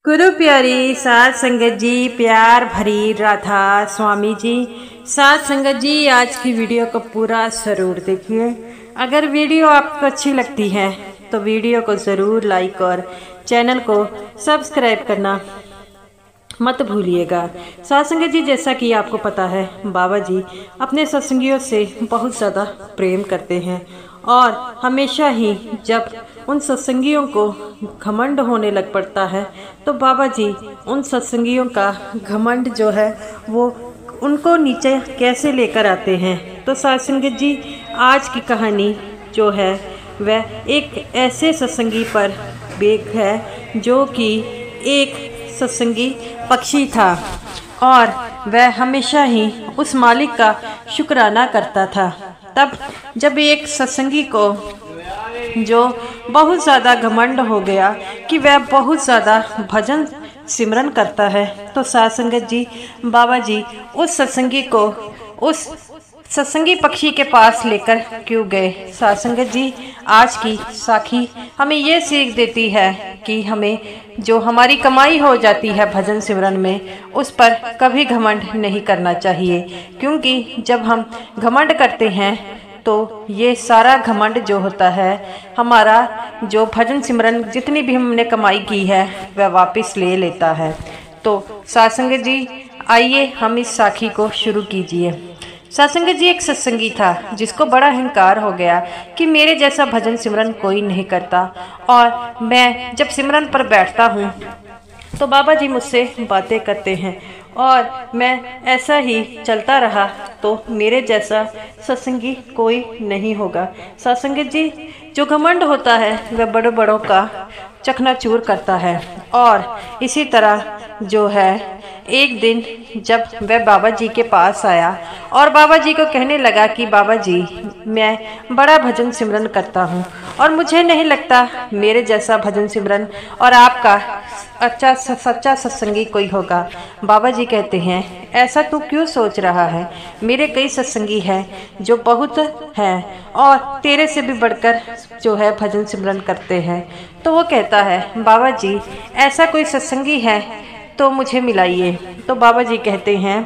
गुरु प्यारी साध संगत जी, प्यार भरी राधा स्वामी जी। साध संगत जी, आज की वीडियो को पूरा ज़रूर देखिए। अगर वीडियो आपको अच्छी लगती है तो वीडियो को ज़रूर लाइक और चैनल को सब्सक्राइब करना मत भूलिएगा। साध संगत जी, जैसा कि आपको पता है, बाबा जी अपने सत्संगियों से बहुत ज़्यादा प्रेम करते हैं और हमेशा ही जब उन सत्संगियों को घमंड होने लग पड़ता है तो बाबा जी उन सत्संगियों का घमंड जो है वो उनको नीचे कैसे लेकर आते हैं। तो साध संगत जी, आज की कहानी जो है वह एक ऐसे सत्संगी पर बेग है जो कि एक सत्संगी पक्षी था और वह हमेशा ही उस मालिक का शुक्राना करता था। तब जब एक सत्संगी को जो बहुत ज़्यादा घमंड हो गया कि वह बहुत ज़्यादा भजन सिमरन करता है, तो साध संगत जी, बाबा जी उस सत्संगी को उस सत्संगी पक्षी के पास लेकर क्यों गए। साध संगत जी, आज की साखी हमें ये सीख देती है कि हमें जो हमारी कमाई हो जाती है भजन सिमरन में, उस पर कभी घमंड नहीं करना चाहिए, क्योंकि जब हम घमंड करते हैं तो ये सारा घमंड जो होता है, हमारा जो भजन सिमरन जितनी भी हमने कमाई की है वह वापस ले लेता है। तो साध संगत जी, आइए हम इस साखी को शुरू कीजिए। साध संगत जी, एक सत्संगी था जिसको बड़ा अहंकार हो गया कि मेरे जैसा भजन सिमरन कोई नहीं करता और मैं जब सिमरन पर बैठता हूँ तो बाबा जी मुझसे बातें करते हैं और मैं ऐसा ही चलता रहा तो मेरे जैसा सत्संगी कोई नहीं होगा। साध संगत जी, जो घमंड होता है वह बड़ों बड़ों का चकनाचूर करता है। और इसी तरह जो है, एक दिन जब वह बाबा जी के पास आया और बाबा जी को कहने लगा कि बाबा जी, मैं बड़ा भजन सिमरन करता हूँ और मुझे नहीं लगता मेरे जैसा भजन सिमरन और आपका अच्छा सच्चा सत्संगी कोई होगा। बाबा जी कहते हैं, ऐसा तू क्यों सोच रहा है, मेरे कई सत्संगी हैं जो बहुत हैं और तेरे से भी बढ़कर जो है भजन सिमरन करते हैं। तो वो कहता है, बाबा जी ऐसा कोई सत्संगी है तो मुझे मिलाइए। तो बाबा जी कहते हैं,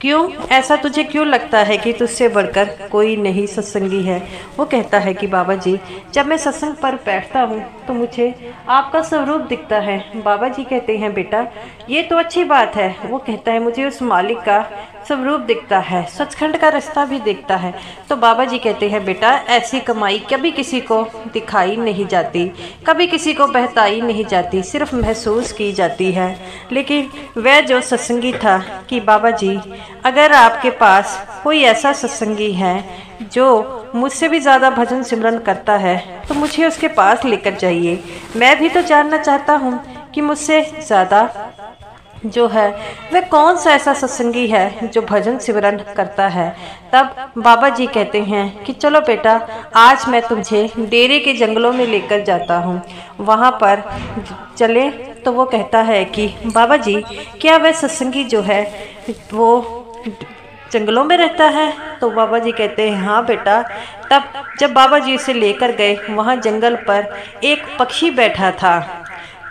क्यों, ऐसा तुझे क्यों लगता है कि तुझसे बढ़कर कोई नहीं सत्संगी है। वो कहता है कि बाबा जी, जब मैं सत्संग पर बैठता हूँ तो मुझे आपका स्वरूप दिखता है। बाबा जी कहते हैं, बेटा ये तो अच्छी बात है। वो कहता है, मुझे उस मालिक का स्वरूप दिखता है, सचखंड का रास्ता भी दिखता है। तो बाबा जी कहते हैं, बेटा ऐसी कमाई कभी किसी को दिखाई नहीं जाती, कभी किसी को बहताई नहीं जाती, सिर्फ महसूस की जाती है। लेकिन वह जो सत्संगी था कि बाबा जी, अगर आपके पास कोई ऐसा सत्संगी है जो मुझसे भी ज़्यादा भजन सिमरन करता है तो मुझे उसके पास लेकर जाइए। मैं भी तो जानना चाहता हूँ कि मुझसे ज़्यादा जो है वह कौन सा ऐसा सत्संगी है जो भजन सिमरन करता है। तब बाबा जी कहते हैं कि चलो बेटा, आज मैं तुझे डेरे के जंगलों में लेकर जाता हूँ, वहाँ पर चले। तो वो कहता है कि बाबा जी, क्या वह सत्संगी जो है वो जंगलों में रहता है। तो बाबा जी कहते हैं, हाँ बेटा। तब जब बाबा जी उसे लेकर गए, वहाँ जंगल पर एक पक्षी बैठा था।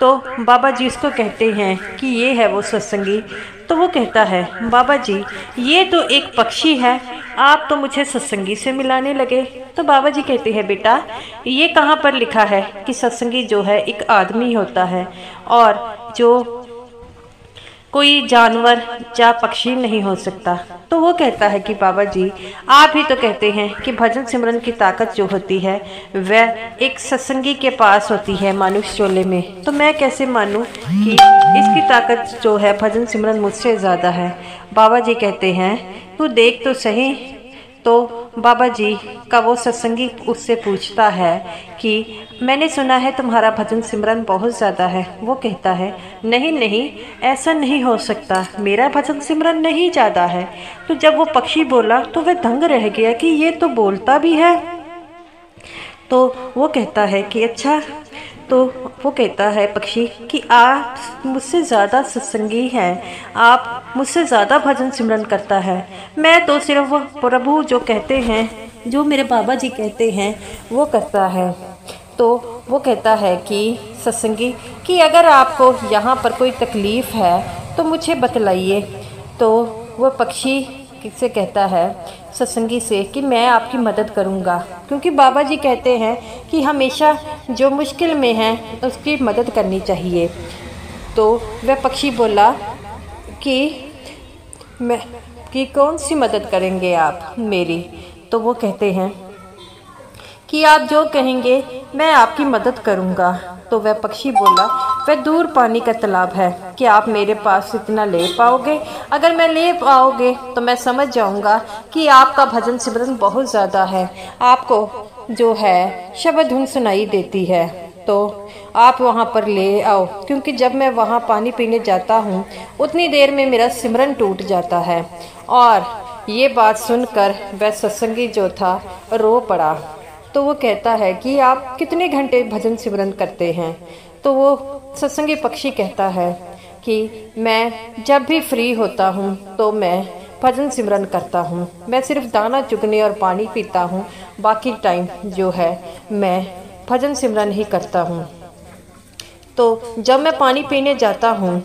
तो बाबा जी उसको कहते हैं कि ये है वो सत्संगी। तो वो कहता है, बाबा जी ये तो एक पक्षी है, आप तो मुझे सत्संगी से मिलाने लगे। तो बाबा जी कहते हैं, बेटा ये कहाँ पर लिखा है कि सत्संगी जो है एक आदमी होता है और जो कोई जानवर या पक्षी नहीं हो सकता। तो वो कहता है कि बाबा जी, आप ही तो कहते हैं कि भजन सिमरन की ताकत जो होती है वह एक सत्संगी के पास होती है मानुष चोले में, तो मैं कैसे मानूं कि इसकी ताकत जो है भजन सिमरन मुझसे ज़्यादा है। बाबा जी कहते हैं, तू देख तो सही। तो बाबा जी का वो सत्संगी उससे पूछता है कि मैंने सुना है तुम्हारा भजन सिमरन बहुत ज़्यादा है। वो कहता है, नहीं नहीं, ऐसा नहीं हो सकता, मेरा भजन सिमरन नहीं ज़्यादा है। तो जब वो पक्षी बोला तो वह दंग रह गया कि ये तो बोलता भी है। तो वो कहता है कि अच्छा। तो वो कहता है पक्षी कि आप मुझसे ज़्यादा सत्संगी हैं, आप मुझसे ज़्यादा भजन सिमरन करता है। मैं तो सिर्फ प्रभु जो कहते हैं, जो मेरे बाबा जी कहते हैं वो करता है। तो वो कहता है कि सत्संगी कि अगर आपको यहाँ पर कोई तकलीफ़ है तो मुझे बतलाइए। तो वह पक्षी किससे कहता है, सत्संगी से, कि मैं आपकी मदद करूँगा, क्योंकि बाबा जी कहते हैं कि हमेशा जो मुश्किल में है उसकी मदद करनी चाहिए। तो वह पक्षी बोला कि कौन सी मदद करेंगे आप मेरी। तो वो कहते हैं कि आप जो कहेंगे मैं आपकी मदद करूँगा। तो वह पक्षी बोला, वह दूर पानी का तालाब है, कि आप मेरे पास इतना ले पाओगे? अगर मैं ले पाओगे तो मैं समझ जाऊँगा कि आपका भजन सिमरन बहुत ज़्यादा है, आपको जो है शब्द धुन सुनाई देती है, तो आप वहाँ पर ले आओ, क्योंकि जब मैं वहाँ पानी पीने जाता हूँ उतनी देर में मेरा सिमरन टूट जाता है। और ये बात सुनकर वह सत्संगी जो था रो पड़ा। तो वो कहता है कि आप कितने घंटे भजन सिमरन करते हैं? तो वो सत्संगी पक्षी कहता है कि मैं जब भी फ्री होता हूँ तो मैं भजन सिमरन करता हूँ, मैं सिर्फ दाना चुगने और पानी पीता हूँ, बाकी टाइम जो है मैं भजन सिमरन ही करता हूँ। तो जब मैं पानी पीने जाता हूँ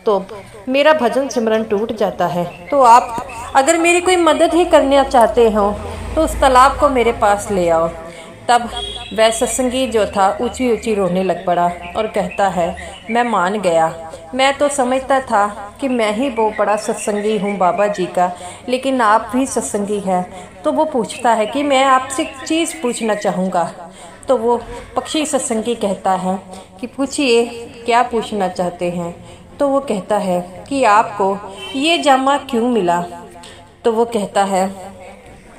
तो मेरा भजन सिमरन टूट जाता है। तो आप अगर मेरी कोई मदद ही करना चाहते हो तो उस तालाब को मेरे पास ले आओ। तब वह सत्संगी जो था ऊंची ऊंची रोने लग पड़ा और कहता है, मैं मान गया, मैं तो समझता था कि मैं ही वो बड़ा सत्संगी हूँ बाबा जी का, लेकिन आप भी सत्संगी हैं। तो वो पूछता है कि मैं आपसे एक चीज़ पूछना चाहूँगा। तो वो पक्षी सत्संगी कहता है कि पूछिए, क्या पूछना चाहते हैं? तो वो कहता है कि आपको ये जामा क्यों मिला? तो वो कहता है,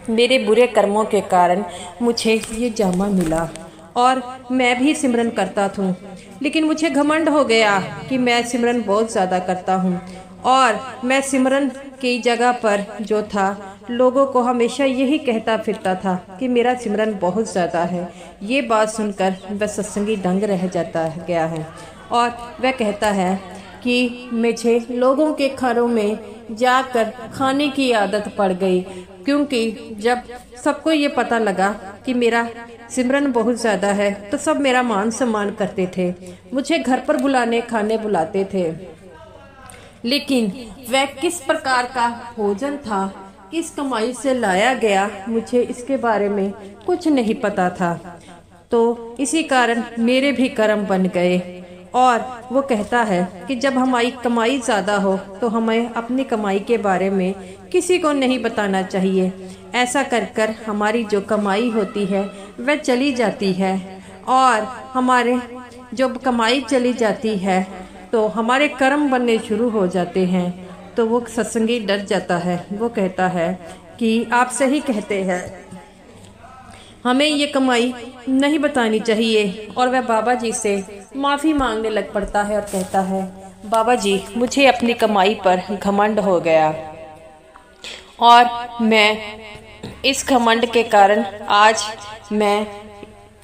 मेरे बुरे कर्मों के कारण मुझे ये जामा मिला और मैं भी सिमरन करता था, लेकिन मुझे घमंड हो गया कि मैं सिमरन बहुत ज़्यादा करता हूँ और मैं सिमरन की जगह पर जो था लोगों को हमेशा यही कहता फिरता था कि मेरा सिमरन बहुत ज़्यादा है। ये बात सुनकर वह सत्संगी दंग रह जाता गया है और वह कहता है कि मुझे लोगों के घरों में जाकर खाने की आदत पड़ गई, क्योंकि जब सबको ये पता लगा कि मेरा सिमरन बहुत ज़्यादा है तो सब मेरा मान सम्मान करते थे, मुझे घर पर बुलाने खाने बुलाते थे, लेकिन वह किस प्रकार का भोजन था, किस कमाई से लाया गया, मुझे इसके बारे में कुछ नहीं पता था। तो इसी कारण मेरे भी कर्म बन गए। और वो कहता है कि जब हमारी कमाई ज़्यादा हो तो हमें अपनी कमाई के बारे में किसी को नहीं बताना चाहिए। ऐसा कर कर हमारी जो कमाई होती है वह चली जाती है और हमारे जो कमाई चली जाती है तो हमारे कर्म बनने शुरू हो जाते हैं। तो वो सत्संगी डर जाता है। वो कहता है कि आप सही कहते हैं, हमें ये कमाई नहीं बतानी चाहिए। और वह बाबा जी से माफ़ी मांगने लग पड़ता है और कहता है, बाबा जी मुझे अपनी कमाई पर घमंड हो गया और मैं इस घमंड के कारण आज मैं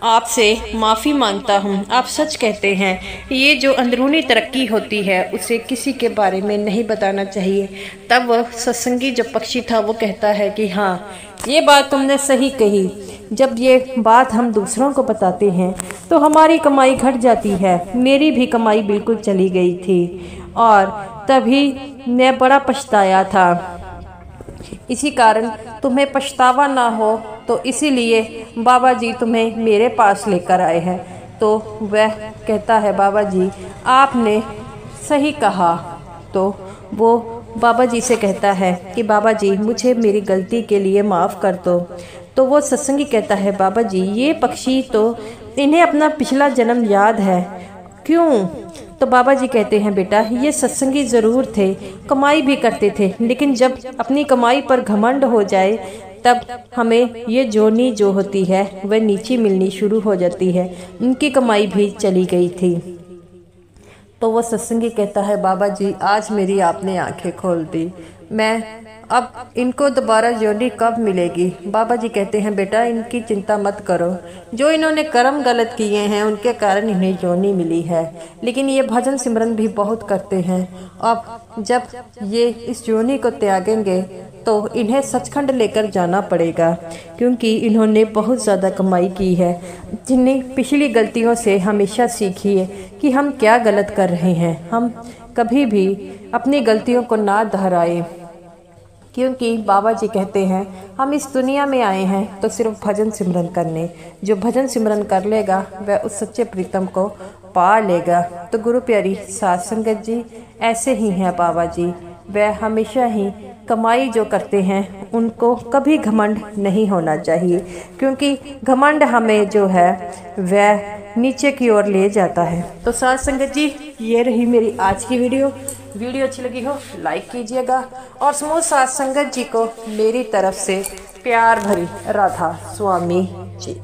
आपसे माफ़ी मांगता हूँ। आप सच कहते हैं, ये जो अंदरूनी तरक्की होती है उसे किसी के बारे में नहीं बताना चाहिए। तब वह सत्संगी जो पक्षी था वो कहता है कि हाँ, ये बात तुमने सही कही, जब ये बात हम दूसरों को बताते हैं तो हमारी कमाई घट जाती है। मेरी भी कमाई बिल्कुल चली गई थी और तभी मैं बड़ा पछताया था। इसी कारण तुम्हें पछतावा ना हो तो इसीलिए बाबा जी तुम्हें मेरे पास लेकर आए हैं। तो वह कहता है, बाबा जी आपने सही कहा। तो वो बाबा जी से कहता है कि बाबा जी मुझे मेरी गलती के लिए माफ़ कर दो। तो वो सत्संगी कहता है, बाबा जी ये पक्षी तो इन्हें अपना पिछला जन्म याद है, क्यों? तो बाबा जी कहते हैं, बेटा ये सत्संगी ज़रूर थे, कमाई भी करते थे, लेकिन जब अपनी कमाई पर घमंड हो जाए तब हमें ये जोनी जो होती है वह नीची मिलनी शुरू हो जाती है। उनकी कमाई भी चली गई थी। तो वो सत्संगी कहता है, बाबा जी आज मेरी आपने आंखें खोल दी। मैं अब इनको दोबारा योनि कब मिलेगी। बाबा जी कहते हैं बेटा इनकी चिंता मत करो, जो इन्होंने कर्म गलत किए हैं उनके कारण इन्हें योनि मिली है, लेकिन ये भजन सिमरन भी बहुत करते हैं। अब जब ये इस योनि को त्यागेंगे तो इन्हें सचखंड लेकर जाना पड़ेगा, क्योंकि इन्होंने बहुत ज़्यादा कमाई की है। जिन्हें पिछली गलतियों से हमेशा सीखिए कि हम क्या गलत कर रहे हैं। हम कभी भी अपनी गलतियों को ना दोहराएं, क्योंकि बाबा जी कहते हैं हम इस दुनिया में आए हैं तो सिर्फ भजन सिमरन करने। जो भजन सिमरन कर लेगा वह उस सच्चे प्रीतम को पा लेगा। तो गुरु प्यारी साध संगत जी, ऐसे ही हैं बाबा जी। वह हमेशा ही कमाई जो करते हैं उनको कभी घमंड नहीं होना चाहिए, क्योंकि घमंड हमें जो है वह नीचे की ओर ले जाता है। तो साध संगत जी, ये रही मेरी आज की वीडियो अच्छी लगी हो लाइक कीजिएगा, और समूह साध संगत जी को मेरी तरफ से प्यार भरी राधा स्वामी जी।